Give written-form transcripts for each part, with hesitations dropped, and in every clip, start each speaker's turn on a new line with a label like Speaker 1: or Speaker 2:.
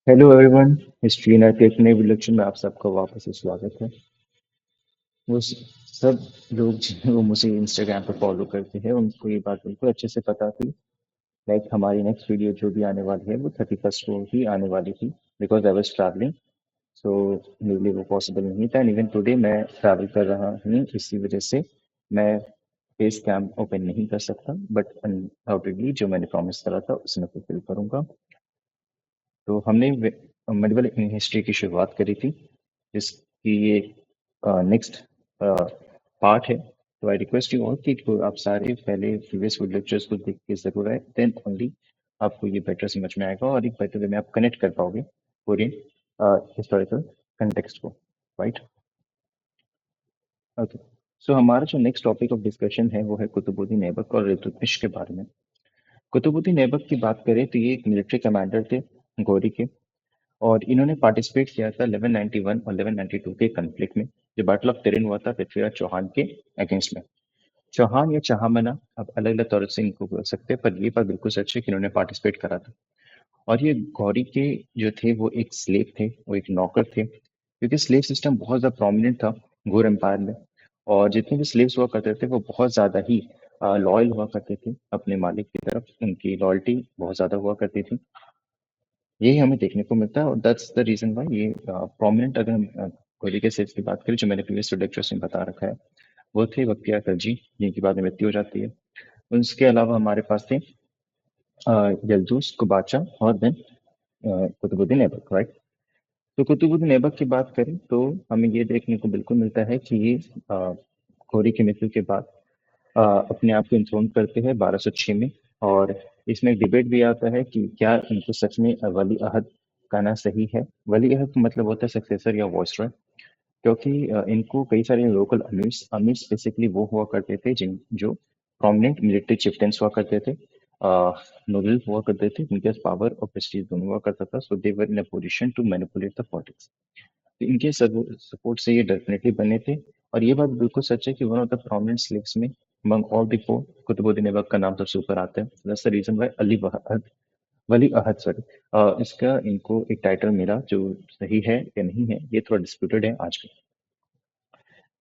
Speaker 1: Hello everyone. History night के एक नए विलेक्शन में आप सबका वापस से स्वागत है। वो सब लोग जो मुझे इंस्टाग्राम पर फॉलो करते हैं उनको ये बात बिल्कुल अच्छे से पता थी। लाइक हमारी नेक्स्ट वीडियो जो भी आने वाली है वो 31st को ही आने वाली थी। बिकॉज आई वॉज ट्रैवलिंग, सो मेरे लिए वो पॉसिबल नहीं था। एंड इवन टुडे मैं ट्रैवल कर रहा हूँ, इसी वजह से मैं फेस कैम ओपन नहीं कर सकता, बट अनडाउटेडली जो मैंने प्रॉमिस करा था उसे मैं फुलफिल करूंगा। तो हमने मेडिवल हिस्ट्री की शुरुआत करी थी, जिसकी ये नेक्स्ट पार्ट है। तो आई रिक्वेस्ट यू ऑल कि तो आप सारे पहले प्रीवियस लेक्चर्स को देख के जरूर आए, देन ओनली आपको ये बेटर समझ में आएगा और एक बेटर वे में आप कनेक्ट कर पाओगे पूरे हिस्टोरिकल कंटेक्स्ट को। राइट। ओके। सो हमारा जो नेक्स्ट टॉपिक ऑफ डिस्कशन है वो है कुतुबुद्दीन ऐबक और इल्तुतमिश के बारे में। कुतुबुद्दीन ऐबक की बात करें तो ये एक मिलिट्री कमांडर थे गौरी के, और इन्होंने पार्टिसिपेट किया था 1191 और 1192 के कन्फ्लिक्ट में, जो बैटल ऑफ तेरिन हुआ था पृथ्वीराज चौहान के अगेंस्ट में। चौहान या चाहमना, अब अलग अलग तौर से इनको बोल सकते हैं, पर ये बात बिल्कुल सच है कि इन्होंने पार्टिसिपेट करा था। और ये गौरी के जो थे वो एक स्लेव थे, वो एक नौकर थे, क्योंकि स्लेव सिस्टम बहुत ज़्यादा प्रोमिनेंट था घोर एम्पायर में। और जितने भी स्लेव्स हुआ करते थे वो बहुत ज़्यादा ही लॉयल हुआ करते थे अपने मालिक की तरफ, उनकी लॉयल्टी बहुत ज़्यादा हुआ करती थी। यही हमें देखने को मिलता है और दैट्स द रीजन वाई ये प्रोमिनेंट। अगर हम कोहली के सेल्स की बात करें, जो मैंने प्रीवियस लेक्चर्स में बता रखा है, वो थे बख्तियार खिलजी, जिनकी बाद में मृत्यु हो जाती है। उसके अलावा हमारे पास थे यल्दूस कुबाचा और देन कुतुबुद्दीन ऐबक। राइट। तो कुतुबुद्दीन ऐबक की बात करें तो हमें ये देखने को बिल्कुल मिलता है कि ये घोरी की मृत्यु के बाद अपने आप को इंथ्रोन करते हैं 1206 में। और इसमें एक डिबेट भी आता है कि क्या इनको सच में वली अहद कहना सही है। वली अहद का मतलब होता है सक्सेसर या वॉइसरॉय, क्योंकि इनको कई सारे लोकल अमीर्स अमीर्स बेसिकली वो हुआ करते थे जिन जो प्रोमिनेंट मिलिट्री चिफ्टेंस हुआ करते थे, नोबल हुआ करते थे, जिनके पास पावर और प्रेस्टीज दोनों हुआ करता था। So they were in a position to manipulate the politics. तो इनके सपोर्ट से ये डेफिनेटली बने थे। और ये बात बिल्कुल सच है कि one of the prominent slaves में among all the four Qutbuddin Aibak का नाम सबसे ऊपर आता है। दैट्स द रीजन व्हाई अली अहद वली अहद सॉरी, इसका इनको एक टाइटल मिला, जो सही है या नहीं है ये थोड़ा डिस्प्यूटेड है आज भी।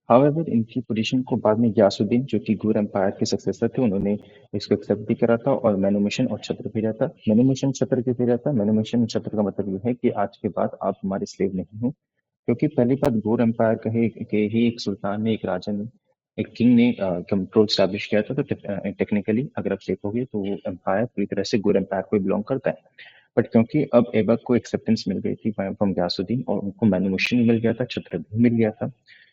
Speaker 1: हाउएवर इनकी पोजीशन को बाद में गयासुद्दीन, जो कि गुर एम्पायर के सक्सेसर थे, उन्होंने इसको एक्सेप्ट भी करा था और मैनुमिशन और छत्र भेजा था। मैनुमिशन छत्र क्यों भेजा था? मैनुमिशन छत्र का मतलब ये है कि आज के बाद आप हमारे स्लेव नहीं हो। क्योंकि पहली बात, घोर एम्पायर के ही एक सुल्तान ने, एक राजा ने, एक किंग ने कंट्रोल स्टैब्लिश किया था। तो टेक्निकली अगर आप देखोगे तो वो एम्पायर पूरी तरह से घोर एम्पायर को बिलोंग करता है। बट क्योंकि अब ऐबक को एक्सेप्टेंस मिल गई थी फ्रॉम गयासुद्दीन और उनको मैनुमिशन मिल गया था, छत्र भी मिल गया था,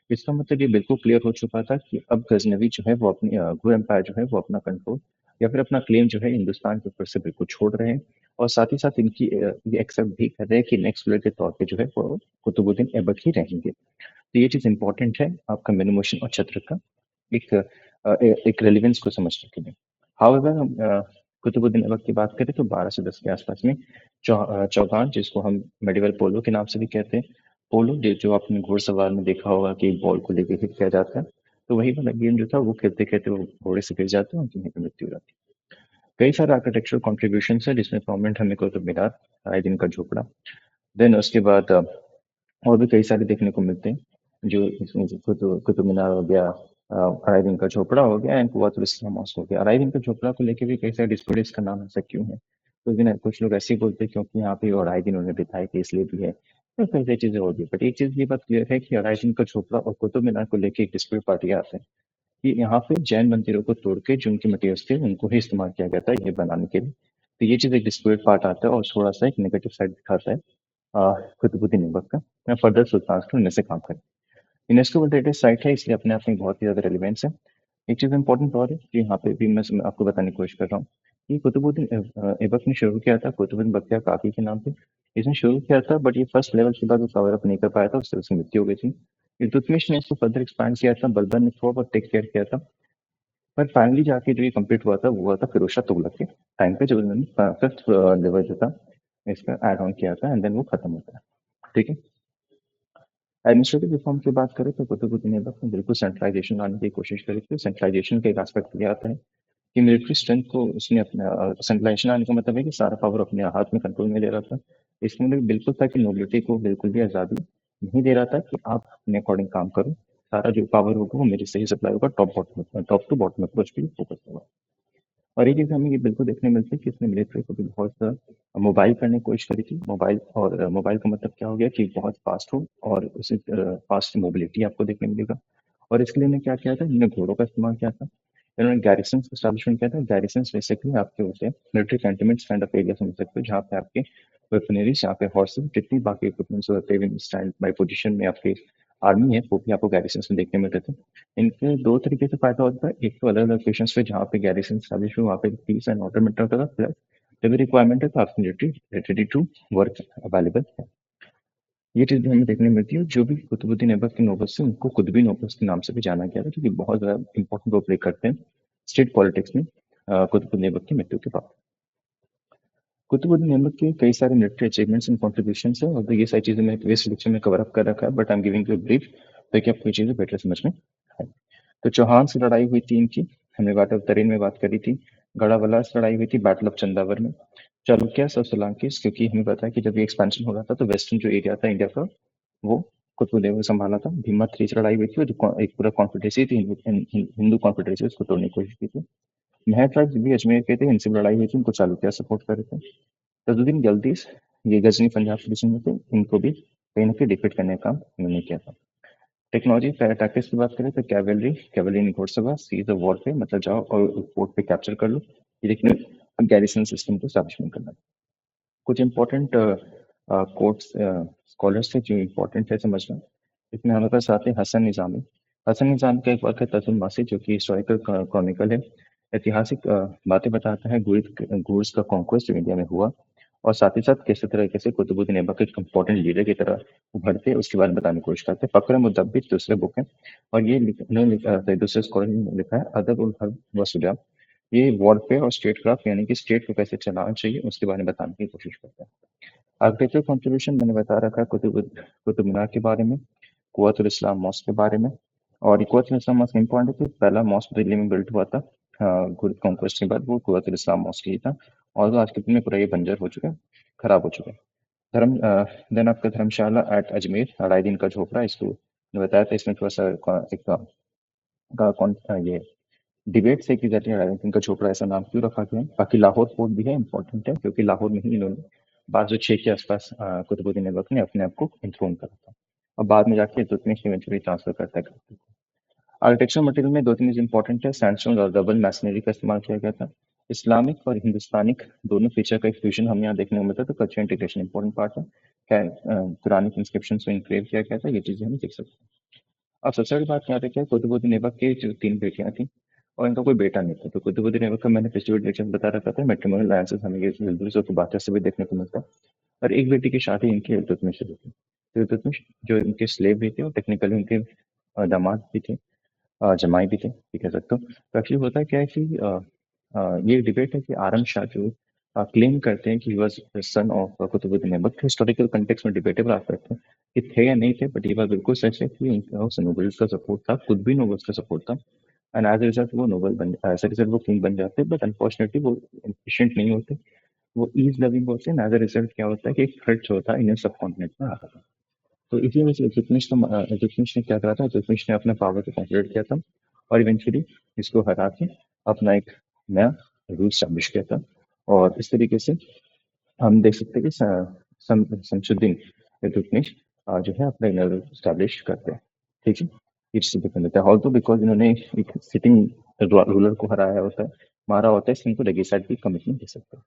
Speaker 1: इसका मतलब ये बिल्कुल क्लियर हो चुका था कि अब गजनवी जो है वो अपनी घोर एम्पायर जो है वो अपना कंट्रोल या फिर अपना क्लेम जो है हिंदुस्तान के ऊपर से बिल्कुल छोड़ रहे हैं। और साथ ही साथ इनकी ये एक्सेप्ट भी कर रहे हैं कि नेक्स्ट रूलर के तौर पे जो है वो कुतुबुद्दीन ऐबक ही रहेंगे। तो ये चीज इंपॉर्टेंट है आपका मेनोमोशन और छत्र का एक एक रेलिवेंस को समझने के लिए। हाउएवर हम कुतुबुद्दीन ऐबक की बात करें तो 1210 के आसपास में चौगान, जिसको हम मेडिवल पोलो के नाम से भी कहते हैं, पोलो जो आपने घुड़सवार में देखा होगा कि बॉल को लेके हिट किया जाता है, तो वही वाला गेम जो था वो खेलते खेलते वो घोड़े से गिर जाते हैं, उनकी वहीं पे मृत्यु हो जाती है। कई सारे आर्किटेक्चरल कॉन्ट्रीब्यूशन है जिसमें प्रोमिनेंट हमें कुतुब मीनार, राय-दिन का झोपड़ा, देन उसके बाद और भी कई सारे देखने को मिलते हैं, जो इसमें जो कुतुब मीनार हो गया, अराइविंग का झोपड़ा हो गया एंड कुव्वतुल इस्लाम मॉस्क हो गया। अराइविंग का झोपड़ा को लेके भी कई सारे डिस्प्यूट, इसका नाम ऐसा क्यों है? कुछ दिन कुछ लोग ऐसे ही बोलते हैं क्योंकि यहाँ पे अराई दिन उन्होंने बिताए थे इसलिए भी है, तो कई सारी चीजें और भी। बट एक चीज ये बात क्लियर है कि अराइविंग का झोपड़ा और कुतुब मीनार को लेके एक डिस्प्यूट पार्टी आते हैं कि यहाँ पे जैन मंदिरों को तोड़ के जो उनके मटेरियल्स थे उनको ही इस्तेमाल किया गया था ये बनाने के लिए। तो ये चीज एक डिस्प्यूट पार्ट आता है और थोड़ा सा एक नेगेटिव साइड दिखाता है कुतुबुद्दीन ऐबक का। मैं फर्दर सुल्तान उनमें से काम करें। यूनेस्को वर्ल्ड हेरिटेज साइट है, इसलिए अपने आप में बहुत ही ज्यादा रेलिवेंस है। एक चीज इंपॉर्टेंट और है कि यहाँ पे भी मैं आपको बताने की कोशिश कर रहा हूँ कि कुतुबुद्दीन ऐबक ने शुरू किया था कुतुबुद्दीन बख्तियार काकी के नाम पे। इसने शुरू किया था, बट ये फर्स्ट लेवल के बाद वो कवर अप नहीं कर पाया था, उससे उसकी मृत्यु हो गई थी। इल्तुतमिश ने इसको फर्दर एक्सपैंड किया था, बलबन ने थोड़ा बहुत टेक केयर किया था, पर फाइनली जाके जो ये कंप्लीट हुआ था वो हुआ था फिरोज शाह तुगलक के टाइम पे, जब उन्होंने फिफ्थ लेवल जो था इसका एड ऑन किया था, एंड देन वो खत्म होता है। ठीक है। एडमिनिस्ट्रेटिव रिफॉर्म की बात करें तो कुतुबुद्दीन ऐबक ने बिल्कुल सेंट्रलाइजेशन लाने की कोशिश करी थी। सेंट्रलाइजेशन का एक एस्पेक्ट ये आता है कि मिलिट्री स्ट्रेंथ को उसने अपना सेंट्रलाइजेशन लाने का मतलब है कि सारा पावर अपने हाथ में कंट्रोल में ले रहा था। इसमें भी बिल्कुल था कि नोबिलिटी को बिल्कुल भी आज़ादी नहीं दे रहा था कि आप अपने अकॉर्डिंग काम करो। सारा जो पावर होगा वो मेरे से ही सप्लाई होगा, टॉप टू बॉटम अप्रोच पे फोकस होगा। और एक चीज़ हमें ये बिल्कुल देखने मिलती है कि इसने मिलिट्री को भी बहुत मोबाइल करने की कोशिश करी थी। मोबाइल का मतलब क्या हो गया कि बहुत फास्ट हो और उसे फास्ट मोबिलिटी आपको देखने मिलेगा। और इसके लिए इन्होंने क्या किया था, इन्होंने घोड़ों का इस्तेमाल किया था। इन्होंने गैरिसन्स एस्टैब्लिशमेंट किया था। गैरिसन्स बेसिकली आपके होते हैं military cantonments kind of area समझ सकते हो, जहाँ पे आपके वेपनरीज, जहाँ पे हॉर्सेस, जितनी बाकी इक्विपमेंट्स होते हैं स्टैंड बाई पोजीशन में आपकी आर्मी है, वो भी आपको गैरिसन्स में देखने मिलते थे। इनके दो तरीके से फायदा होता है। एक तो अलग अलग लोकेशंस पे जहाँ पे गैरिसन स्टैब्लिश हो, वहाँ पे पीस एंड ऑर्डर मेंटेन होता था। प्लस जब भी रिक्वायरमेंट है तो आपकी military ready to work available है। ये चीज़ भी हमें देखने मिलती है। जो भी कुतुबुद्दीन ऐबक के नोबल्स थे उनको कुतुबी नोबल्स के नाम से भी जाना गया था, क्योंकि बहुत ज़्यादा इंपॉर्टेंट रोल प्ले करते हैं स्टेट पॉलिटिक्स में कुतुबुद्दीन ऐबक की मृत्यु के बाद। कुतुबुद्दीन ऐबक के कई सारे मिलिट्री अचीवमेंट्स एंड कॉन्ट्रीब्यूशंस हैं, और तो ये सारी चीज़ें मैं प्रीवियस लेक्चर में कवर अप कर रखा है, but I am giving you brief ताकि आपको ये चीज़ें बेटर समझ में आए। तो चौहान से लड़ाई हुई थी इनकी, हमने बात ऑफ तरेन में बात करी थी। गढ़ावला से लड़ाई हुई थी बैटल ऑफ चंदावर में। चालुक्यास और सोलंकीस, क्योंकि हमें पता है कि जब ये एक्सपेंशन हो रहा था तो वेस्टर्न जो एरिया था इंडिया का वो कुतुबुद्दीन ने संभाला था। भीमा से लड़ाई हुई थी, और जो एक पूरा कॉन्फेडरेसी थी, हिंदू कॉन्फेडरेसी, उसको तोड़ने की कोशिश की थी। महर ट्राइब्स भी अजमेर के थे, इनसे भी लड़ाई हुई थी, इनको चालुक्य सपोर्ट कर रहे थे। तजुद्दीन गलतीस, ये गजनी पंजाब रीजन में थे, इनको भी कहीं ना कहीं डिफीट करने का काम इन्होंने किया था। टेक्नोलॉजी पैरा टैक्टिक्स की बात करें तो कैवेलरी कैवेलरी इन घोड़सवार, सीज ऑफ वॉरफेयर, मतलब जाओ और फोर्ट पे कैप्चर कर लो। ये देखने गैरिसन सिस्टम को स्टैब्लिशमेंट करना। कुछ इंपॉर्टेंट कोर्ट्स स्कॉलर्स थे जो इम्पोर्टेंट है समझना। इसमें हमारे पास आते हैं हसन निज़ामी। हसन निज़ामी का एक वर्क है तजुल मासी, जो कि हिस्टोरिकल क्रॉनिकल है। ऐतिहासिक बातें बताता है गुर्स का कॉन्क्वेस्ट जो इंडिया में हुआ, और साथ ही साथ किस तरीके से कुतुबुद्दीन ऐबक एक इम्पोर्टेंट लीडर की तरह उभरते, उसके बारे में बताने की कोशिश करते हैं। फक्र मुदब्बिर दूसरे बुक है, और ये दूसरे स्कॉलर ने लिखा है अदब उल हर्ब व सुलह। ये वॉरफेयर और स्टेट क्राफ्ट, यानी कि स्टेट को कैसे चलाना चाहिए, उसके बारे में बताने की कोशिश करते हैं। आर्किटेक्चर कंट्रीब्यूशन मैंने बता रखा है, कुतुब मीनार के बारे में, कुव्वतुल इस्लाम मॉस्क के बारे में। और कुव्वतुल इस्लाम मॉस्क इंपॉर्टेंट है कि पहला मॉस्क दिल्ली में बिल्ट हुआ था गुड कॉन्क्वेस्ट के बाद, वो कुव्वतुल इस्लाम मॉस्क ही था। और आज के दिन में पूरा ये बंजर हो चुका है, खराब हो चुका है। देन आपका धर्मशाला एट अजमेर, अलाउद्दीन का झोपड़ा, इसको मैंने बताया था। इसमें थोड़ा सा ये डिबेट से की जाती है राजनीति का झोपड़ा ऐसा नाम क्यों रखा गया है। बाकी लाहौर फोर्ट भी है, इंपॉर्टेंट है, क्योंकि लाहौर में ही इन्होंने 1206 के आसपास कुतुबुद्दीन ऐबक ने अपने आप को इंथ्रोन करा था, और बाद में जाके इल्तुतमिश इवेंचुअली ट्रांसफर करता है। आर्किटेक्चर मटेरियल में दो तीन चीज इंपॉर्टेंट है। सैंडस्टोन और डबल मैसनरी का इस्तेमाल किया गया था। इस्लामिक और हिंदुस्तानिक दोनों फीचर का एक फ्यूजन हमें यहाँ देखने को मिलता है, तो कल्चर इंटीग्रेशन इंपॉर्टेंट पार्ट है। पुरानिक इंस्क्रिप्शन को इनक्लेव किया गया था, ये चीजें हम देख सकते हैं। अब सबसे बड़ी बात यहाँ पे क्या है, कुतुबुद्दीन ऐबक की जो तीन बेटियां थी और इनका कोई बेटा नहीं था। तो कुतुबुद्दीन ऐबक का मैंने पिछले लेक्चर में बता रखा था, मैट्रिमोनियल अलायंसेस हमें ये इल्तुतमिश और बादशाह से भी देखने को मिलता है। और एक बेटी की शादी इनकी इल्तुतमिश से हुई थी। तो इल्तुतमिश जो इनके स्लेव भी थे और टेक्निकली उनके दामाद भी थे, जमाई भी थे, ये कह सकते हो। तो एक्चुअली होता क्या है कि ये डिबेट है कि आरम शाह जो क्लेम करते हैं कि was son of Qutbuddin Aibak, historical context में डिबेटेबल आस्पेक्ट है कि थे या नहीं थे, बट ये बात बिल्कुल सच है कि उनका नोबल्स का सपोर्ट था, खुद भी नोबल्स का सपोर्ट था। एंड एज रिजल्ट वो नोबल बन एज रिजल्ट वो किंग बन जाते, बट अनफॉर्चुनेटली वो एफिशिएंट नहीं होते, वो ईज लविंग होते हैं। एज अ रिजल्ट क्या होता है कि एक थ्रेट जो होता है इंडियन सब कॉन्टिनेंट में आता था। तो इसी वजह से इल्तुतमिश ने क्या करा था, इल्तुतमिश ने अपने पावर को कंसोलिडेट किया था, और इवेंचुअली इसको हरा के अपना एक नया रूल स्टैब्लिश किया था। और इस तरीके से हम देख सकते हैं कि शमसुद्दीन इल्तुतमिश जो है अपना नया रूल स्टैब्लिश करते हैं। ठीक है, ये चीज़ डिपेंड होता है। ऑल्सो बिकॉज इन्होंने एक सिटिंग रूलर को हराया होता है, मारा होता है, इसलिए इनको लेगेसाइड भी कमिटमेंट दे सकते हैं।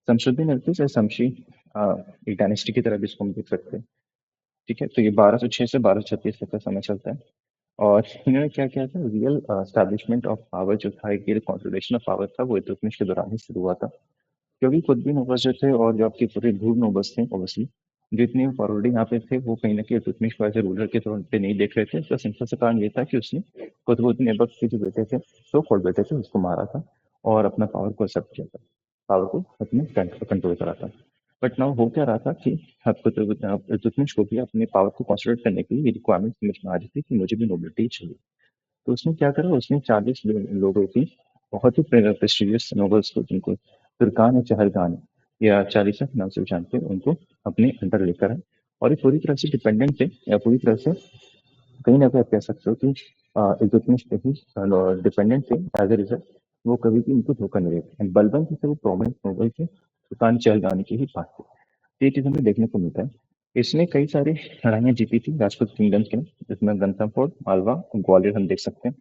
Speaker 1: शमसुद्दीन इल्तुतमिश या शमशी एक डायनेस्टी की तरह भी इसको हम देख सकते हैं। ठीक है, तो ये 1206 से 1236 तक का समय चलता है। और इन्होंने क्या किया था, रियल एस्टैब्लिशमेंट ऑफ पावर जो था, एक रियल कंसोलिडेशन ऑफ पावर था, वो इल्तुतमिश के दौरान ही शुरू हुआ था। क्योंकि कुतुबी नवाब जो थे और जो आपके पूरे भूर नवाब थे, ऑब्वियसली जितने ऑलरेडी यहाँ पे थे, वो कहीं ना कहीं इल्तुतमिश को एज ए रूलर के तौर पे नहीं देख रहे थे। इसका सिंपल सा कारण ये था कि उसने कुतुबुद्दीन ऐबक के जो बेटे थे, सो कॉल्ड बेटे थे, उसको मारा था और अपना पावर को एक्सेप्ट किया था, पावर को अपने कंट्रोल करा था। बट नाउ हो क्या रहा था कि आपको तो इल्तुतमिश को भी अपने पावर को कंसोलिडेट करने के लिए रिक्वायरमेंट समझ में आ रही थी कि मुझे भी नोबिलिटी चाहिए। तो उसने क्या करा, उसने 40 लोगों की बहुत ही प्रेस्टिजियस नोबल्स को, जिनको तुर्कान है, चहलगान है, या चालीसा के नाम से भी जानते हैं, उनको अपने अंडर लेकर आए और ये पूरी तरह से डिपेंडेंट थे या पूरी तरह से कहीं न कहीं आप कह सकते हो कि इल्तुतमिश पे ही डिपेंडेंट थे एज़ अ रिज़ल्ट वो कभी भी उनको धोखा नहीं देते एंड बलबन से वो प्रोमिनेंट मुगल थे, सुल्तान चहलगानी की ही बात है। तो ये चीज़ हमें देखने को मिलता है। इसने कई सारी लड़ाइयाँ जीती थी राजपूत किंगडम्स के, जिसमें गंतमफोर्ट, मालवा, ग्वालियर हम देख सकते हैं।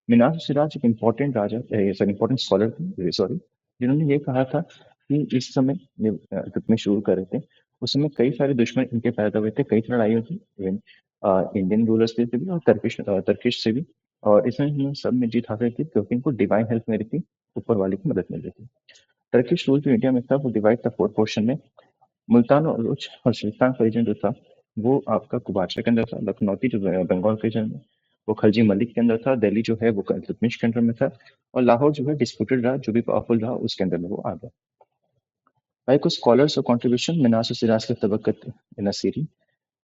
Speaker 1: मीनार सिराज एक इम्पोर्टेंट राजा सॉरी इम्पोर्टेंट स्कॉलर थे सॉरी, जिन्होंने ये कहा था कि इस समय जब में शुरू कर रहे थे उस समय कई सारे दुश्मन इनके पैदा हुए थे, कई सारी लड़ाई हुई थी इवन इंडियन रूलर्स से भी और तर्किश से भी। और इसमें इन्होंने सब में जीत हासिल की क्योंकि इनको डिवाइन हेल्प मिली थी, ऊपर वाले की मदद मिल रही थी। टर्किश रूल जो इंडिया में था वो डिवाइड था 4 पोर्शन में। मुल्तान और उच और सिस्तान का रीजन जो था वो आपका कुबाचा के अंदर था। लखनौती जो बंगाल के रीजन में वो खलजी मलिक के अंदर था। दिल्ली जो है वो इल्तुतमिश के अंडर में था और लाहौर जो है डिस्प्यूटेड रहा, जो भी पावरफुल रहा उसके अंदर में वो आ गया। भाई कुछ स्कॉलर्स और कंट्रीब्यूशन मिनास और सिराज के तबक़त नसीरी,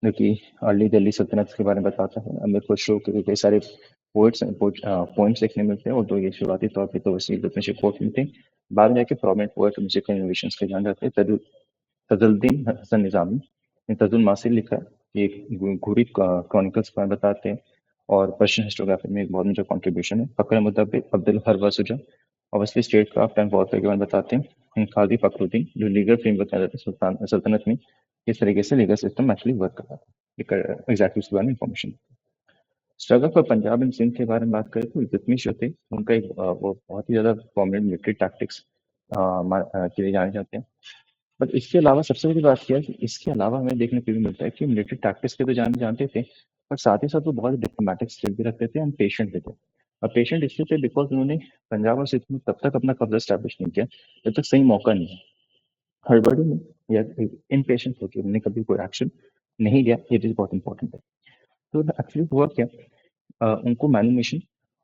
Speaker 1: जो कि अर्ली दिल्ली सल्तनत के बारे में बताता है। अमीर खुसरो के कई सारे पोइम्स देखने मिलते हैं और तो ये शुरुआती तौर पे तो वैसे इल्तुतमिश कोर्ट में थे। बाद में जाके प्रोमिनेंट पोएट म्यूजिकल इनोवेशंस के जान जाते हैं। तजुद्दीन हसन निज़ामी ने तजुल मासिर लिखा है, ये एक घुरिद क्रॉनिकल्स पर बताते हैं और पर्शियन हिस्टोग्राफी में एक बहुत मेजर कंट्रीब्यूशन है। फखर मुतब्बिक अब्दुल हर वसुजा obviously statecraft and warfare के बारे में बताते हैं। काजी फखरुद्दीन जो लीगल फ्रेमवर्क कहते थे सुल्तान सल्तनत में किस तरीके से लीगल सिस्टम एक्चुअली वर्क करता था, एग्जैक्टली उसके बारे में information. Struggle for Punjab and Sindh के बारे में बात करें तो इल्तुतमिश जो थे उनका एक वो बहुत ही ज़्यादा प्रोमिनेंट मिलिट्री टैक्टिक्स के लिए जाने जाते हैं। बट इसके अलावा सबसे बड़ी बात क्या है कि इसके अलावा हमें देखने को भी मिलता है कि मिलिट्री टैक्टिक्स के तो जानते थे, पर साथ ही साथ वो बहुत डिप्लोमेटिक स्किल भी रखते थे एंड पेशेंट भी थे। और पेशेंट इसलिए थे बिकॉज उन्होंने पंजाब और सिंध में तब तक अपना कब्जा स्टैब्लिश नहीं किया जब तक सही मौका नहीं है। हड़बड़ी में या इन पेशेंट होकर उन्होंने कभी कोई एक्शन नहीं लिया, ये चीज़ बहुत इंपॉर्टेंट है। तो एक्चुअली हुआ क्या, उनको मैनुमेशन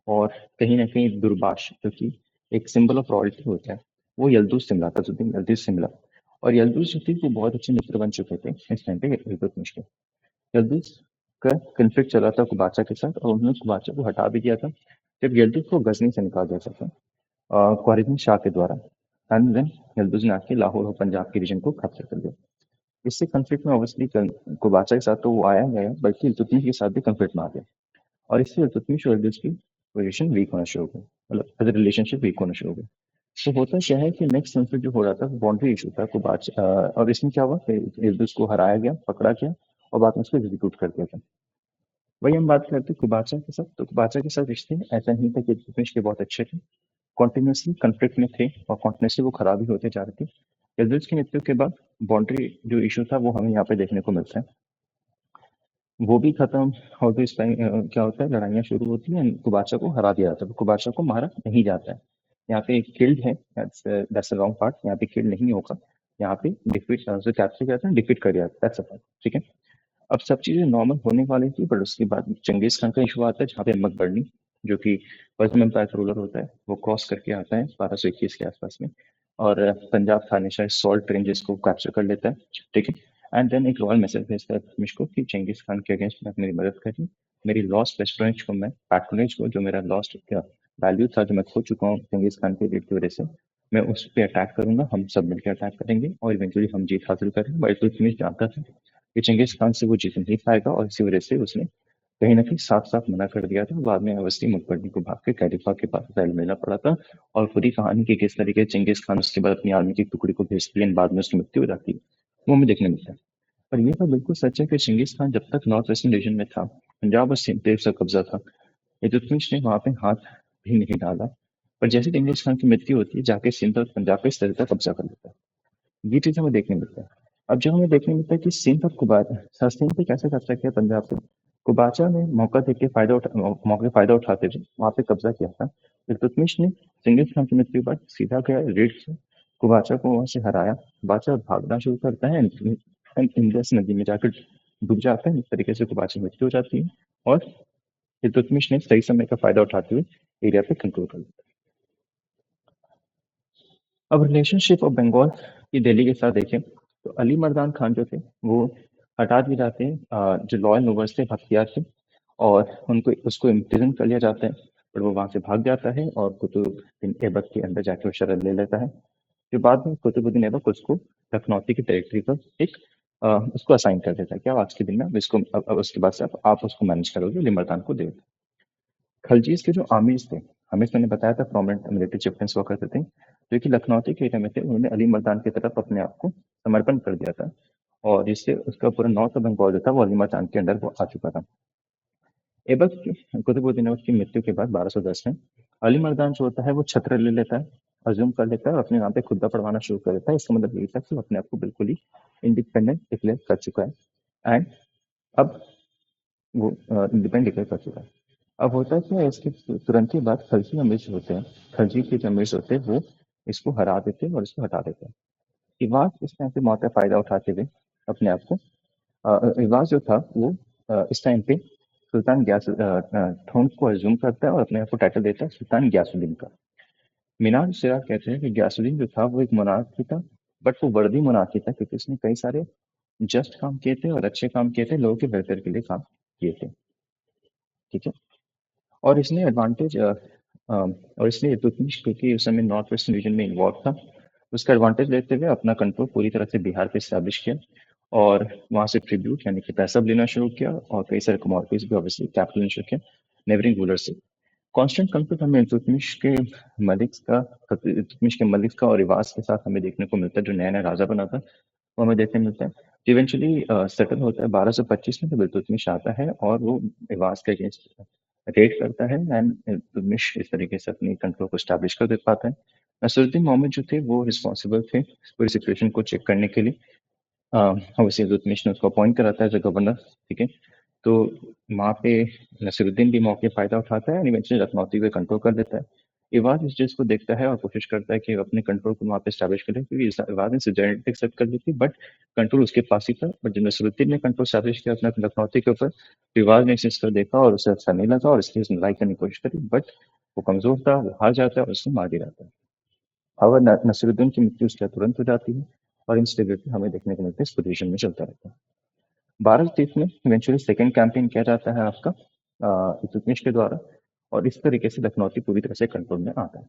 Speaker 1: और कहीं न कहीं दुर्बाश जो कि एक सिंबल ऑफ रॉयल्टी होता है, वो यल्दुस से मिला था, तजुद्दीन यल्दुस से मिला। और यल्दुस जो थे वो बहुत अच्छे मित्र बन चुके थे इस टाइम पे इल्तुतमिश के। यल्दुस का कॉन्फ्लिक्ट चला था कुबाचा के साथ और उन्होंने कुबाचा को हटा भी दिया था जब यल्दुस को गजनी से निकाल दिया था ख्वारिज़मी शाह के द्वारा। एंड देन यल्दुस ने आके लाहौर और पंजाब के रीजन को कैप्चर कर लिया। इससे कॉन्फ्लिक्ट में ऑब्वियसली कुबाचा के साथ तो वो आया गया बल्कि इल्तुतमिश के साथ भी कॉन्फ्लिक्ट में आ गया और इससे इल्तुतमिश और यल्दुस की पोजीशन वीक होना शुरू हो गई, मतलब एज रिलेशनशिप वीक होना शुरू हो गया। तो होता क्या है कि नेक्स्ट कॉन्फ्लिक्ट जो हो रहा था वो बाउंड्री इशू था और इसमें क्या हुआ कि इल्दुस को हराया गया, पकड़ा गया और बाद में उसको एग्जीक्यूट कर दिया गया। वही हम बात करते हैं कुबाचा के साथ, तो कुबाचा के साथ रिश्ते ऐसा नहीं था कि इल्तुतमिश के बहुत अच्छे थे, कॉन्टिन्यूसली कॉन्फ्लिक्ट में थे और कॉन्टिन्यूसली वो खराब ही होते जा रहे थे। इल्दुस की मृत्यु के बाद बाउंड्री जो इशू था वो हमें यहाँ पे देखने को मिलता है, वो भी खत्म। और तो इस टाइम क्या होता है, लड़ाइयाँ शुरू होती हैं, कुबाचा को हरा दिया जाता है, कुबाचा को मारा नहीं जाता है। यहाँ पे किल्ड है, दैट्स द रॉन्ग पार्ट, यहाँ पे किल्ड नहीं होगा, यहाँ पे डिफीट जो कैप्चर किया था डिफीट कर दिया, दैट्स अ फैक्ट, ठीक है। अब सब चीजें नॉर्मल होने वाली थी, बट उसके बाद चंगेज खान का इशू आता है जहाँ पे मकबरनी जो कि पश्चिम एम्पायर का रूलर होता है वो क्रॉस करके आता है 1221 के आसपास में और पंजाब थानेशाह सॉल्ट रेंजेस को कैप्चर कर लेता है, ठीक है। एंड देन एक रॉयल मैसेज भेजता है इल्तुतमिश को कि चंगेज खान के अगेंस्ट में मेरी मदद करिए, मेरी लॉस्ट पैट्रोनेज को जो मेरा लॉस्ट वैल्यू था जो मैं खो चुका हूँ चंगेज खान के रेट की वजह से, मैं उस पर अटैक करूंगा, हम सब मिलकर अटैक करेंगे और इवेंचुअली हम जीत हासिल करेंगे। बट इल्तुतमिश जानता था कि चंगेज खान से वो जीत नहीं पाएगा और इसी वजह से उसने कहीं न कहीं साफ-साफ मना कर दिया था। बाद में अवस्थी मुखबर्नी को भाग के खलीफा के पास असैल मिलना पड़ा था और पूरी कहानी कि किस तरीके से चंगेज खान उसके बाद अपनी आर्मी की टुकड़ी को भेजती है, बाद में उसकी मृत्यु हो जाती है, वो हमें देखने मिलता है। पर ये तो बिल्कुल सच है कि चंगेज खान जब तक नॉर्थ वेस्टर्न रीजन में था, पंजाब और सिंध पे उसका कब्जा था, इल्तुतमिश ने वहाँ पे हाथ भी नहीं डाला। पर जैसे ही चंगेज खान की मृत्यु होती है, जाके सिंध और पंजाब पे इस तरह का कब्जा कर लेता है। ये चीज़ हमें देखने मिलता है। अब जो हमें देखने मिलता है कि सिंध और सिंध पे कैसे कब्जा किया पंजाब पे। कुबाचा ने मौका देके मौके का फायदा उठाते हुए वहाँ पे कब्जा किया था। इल्तुतमिश ने चंगेज खान की मृत्यु के बाद सीधा गया रेड किया, कुबाचा को वहाँ से हराया, कुबाचा भागना शुरू करता है एंड इंडस नदी में जाकर डूब जाता है। इस तरीके से कुबाचा की मृत्यु हो जाती है और इल्तुतमिश ने सही समय का फायदा उठाते हुए एरिया पे कंट्रोल कर लिया। अब रिलेशनशिप ऑफ बंगाल की दिल्ली के साथ देखें तो अली मर्दान खान जो थे वो हटा दिए जाते हैं, जो लॉयल नोबल्स थे बख्तियार थे और उनको उसको इम्प्रिजन कर लिया जाता है। पर वो वहां से भाग जाता है और कुतुबुद्दीन ऐबक के अंदर जाके वो शरण ले लेता है। फिर बाद में कुतुबुद्दीन ऐबक उसको लखनौती की टेरिटरी पर एक उसको असाइन कर देता है कि अब आज के दिन में अब उसके बाद से आप उसको मैनेज करोगे, अली मर्दान को दे। खलजीज के जो आमिर्स थे, आमिर्स मैंने बताया था प्रोमिनेंट मिलिट्री चिफ्टन्स हुआ करते थे, जो कि लखनौती के एरिया में थे, उन्होंने अली मर्दान की तरफ अपने आप को समर्पण कर दिया था और जिससे उसका पूरा नॉर्थ बंगाल जो था वो अली मर्दान के अंडर वो आ चुका था। कुतुबुद्दीन ऐबक की मृत्यु के बाद 1210 में अली मर्दान जो होता है वो छत्र ले लेता है, अज्यूम कर लेता है और अपने नाम पे खुदा पढ़वाना शुरू कर देता है। इसका मतलब यही था कि वो अपने आप को बिल्कुल ही इंडिपेंडेंट डिक्लेयर कर चुका है एंड अब वो इंडिपेंडेंट डिक्लेयर कर चुका है। अब होता है क्या है, इसके तुरंत ही बाद खलजी अमीर जो होते हैं, खलजी के जो अमीर होते हैं वो इसको हरा देते हैं और इसको हटा देते हैं। इवाज इस टाइम पे मौका फायदा उठाते हुए अपने आप को रिवाज जो था वो इस टाइम पे थ्रोन को अज्यूम करता है और अपने आप को टाइटल देता है सुल्तान ग्यासुद्दीन का। मीनार सिराज कहते हैं कि ग्यासुद्दीन जो था वो एक मोनार्क ही था, बट वो वर्दी मोनार्क ही था क्योंकि उसने कई सारे जस्ट काम किए थे और अच्छे काम किए थे, लोगों के वेलफेयर के लिए काम किए थे। ठीक है। और इसने एडवांटेज और इसलिए इल्तुतमिश क्योंकि उस समय नॉर्थ वेस्टर्न रीजन में इन्वॉल्व था, उसका एडवांटेज लेते हुए अपना कंट्रोल पूरी तरह से बिहार पे स्टैब्लिश किया और वहाँ से ट्रिब्यूट यानी कि पैसा भी लेना शुरू किया और कई सारे कमोडिटीज भी ऑब्वियसली कैपिटल लेना शुरू किया नेबरिंग रूलर से। कांस्टेंट कंफ्लिक्ट हमें इल्तुतमिश के मलिक का और रिवाज के साथ हमें देखने को मिलता है, जो नया नया राजा बना था वो हमें देखने मिलता है। इवेंचुअली सेटल होता है 1225 में, तो इल्तुतमिश आता है और वो रिवाज के अगेंस्ट रेड करता है एंड इल्तुतमिश इस तरीके से अपनी कंट्रोल को स्टैब्लिश कर दे पाता है। नसरुद्दीन मोहम्मद जो थे वो रिस्पॉन्सिबल थे पूरी सिचुएशन को चेक करने के लिए। ऑब्वियसली इल्तुतमिश ने उसको अपॉइंट कराता है एज अ गवर्नर। ठीक है। तो वहाँ पे नसीरुद्दीन भी मौके फायदा उठाता है एंड इवेंचुअली लखनौती को कंट्रोल कर देता है। इवाज इस चीज को देखता है और कोशिश करता है कि वो अपने कंट्रोल को वहाँ पे स्टैब्लिश करे क्योंकि इवाज ने सिजरिटी एक्सेप्ट कर ली थी बट कंट्रोल उसके पास ही था। बट जब नसीरुद्दीन ने कंट्रोल स्टैब्लिश किया अपना लखनौती के ऊपर, तो इवाज ने इस चीज को देखा और उसे अच्छा नहीं लगा और इसलिए उसने लड़ाई करने की कोशिश करी, बट वो कमजोर था, वो हार जाता है और उसको मार दिया जाता है। और नसीरुद्दीन की मृत्यु उसके तुरंत हो जाती है और इंस्टेबिलिटी हमें देखने को मिलती है, इस पोजीशन में चलता रहता है। 1230 में इवेंचुअली सेकंड कैंपेन किया जाता है आपका इल्तुतमिश के द्वारा और इस तरीके से लखनौती पूरी तरह से कंट्रोल में आता है।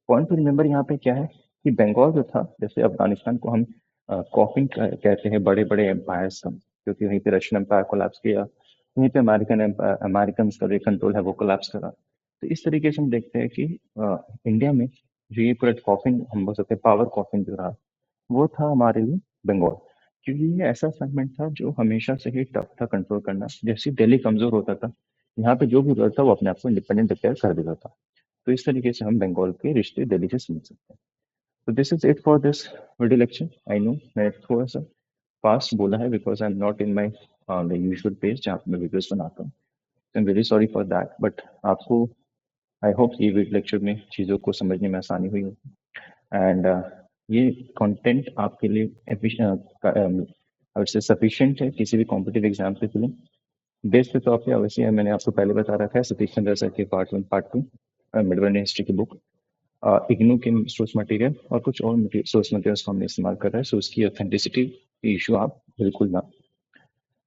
Speaker 1: पॉइंट टू रिमेंबर यहाँ पे क्या है कि बंगाल जो था, जैसे अफगानिस्तान को हम कॉफिन कहते हैं बड़े बड़े एम्पायर्स का, क्योंकि वहीं पे रशियन एम्पायर कोलैप्स किया, वहीं पे अमेरिकन का जो कंट्रोल है वो कोलैप्स करा। तो इस तरीके से हम देखते हैं कि इंडिया में जो ये पूरा कॉफिन हम बोल सकते हैं पावर कॉफिन जो रहा वो था हमारे लिए बंगाल, क्योंकि ये ऐसा सेगमेंट था जो हमेशा से ही टफ था कंट्रोल करना। जैसे ही दिल्ली कमजोर होता था, यहाँ पे जो भी रूलर था वो अपने आप को इंडिपेंडेंट डिक्लेयर कर देता था। तो इस तरीके से हम बंगाल के रिश्ते दिल्ली से समझ सकते हैं। तो this is it for this video lecture. I know मैंने थोड़ा सा फास्ट बोला है because I am not in my the usual page जहाँ पे मैं वीडियोज बनाता हूँ। I am very sorry for that, but आपको आई होप ये वीडियो लेक्चर में चीज़ों को समझने में आसानी हुई होगी एंड ये कंटेंट आपके लिए सफिशिएंट है किसी भी कॉम्पिटिटिव एग्जाम के लिए। बेस के तौर पे अवश्य मैंने आपको पहले बता रखा है सतीश चंद्र सर के पार्ट 1 पार्ट 2 मिडवर्न हिस्ट्री की बुक, इग्नू के सोर्स मटेरियल और कुछ और सोर्स मटेरियल्स को हमने इस्तेमाल कर रहा है, सो उसकी ऑथेंटिसिटी इशू आप बिल्कुल ना।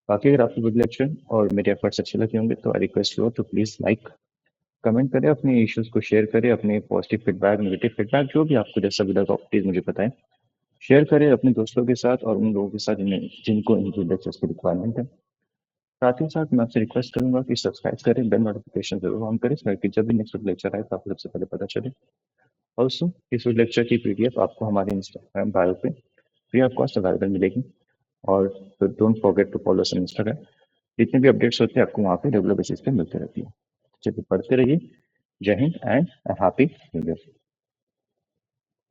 Speaker 1: बाकी अगर आपको वीडियो लेक्चर और मेरे एफर्ट्स अच्छे लगे होंगे तो I request you to please like comment करें, अपने इश्यूज को शेयर करें, अपने पॉजिटिव फीडबैक नेगेटिव फीडबैक जो भी आपको जैसा भी लगा प्लीज मुझे बताएं। शेयर करें अपने दोस्तों के साथ और उन लोगों के साथ जिनको इनकी लेक्चर्स की रिक्वायरमेंट है। साथ ही साथ मैं आपसे रिक्वेस्ट करूंगा कि सब्सक्राइब करें, बेल नोटिफिकेशन जरूर ऑन करें ताकि जब भी नेक्स्ट लेक्चर आए तो आपको सबसे पहले पता चले। ऑल्सो इस लेक्चर की पीडीएफ आपको हमारे इंस्टाग्राम बायो पे फ्री ऑफ कॉस्ट अवेलेबल मिलेगी और don't forget to follow us on Instagram. जितने भी अपडेट्स होते हैं आपको वहाँ पे रेगुलर बेसिस पे मिलते रहती है। चलिए पढ़ते रहिए। जय Hind and happy new year.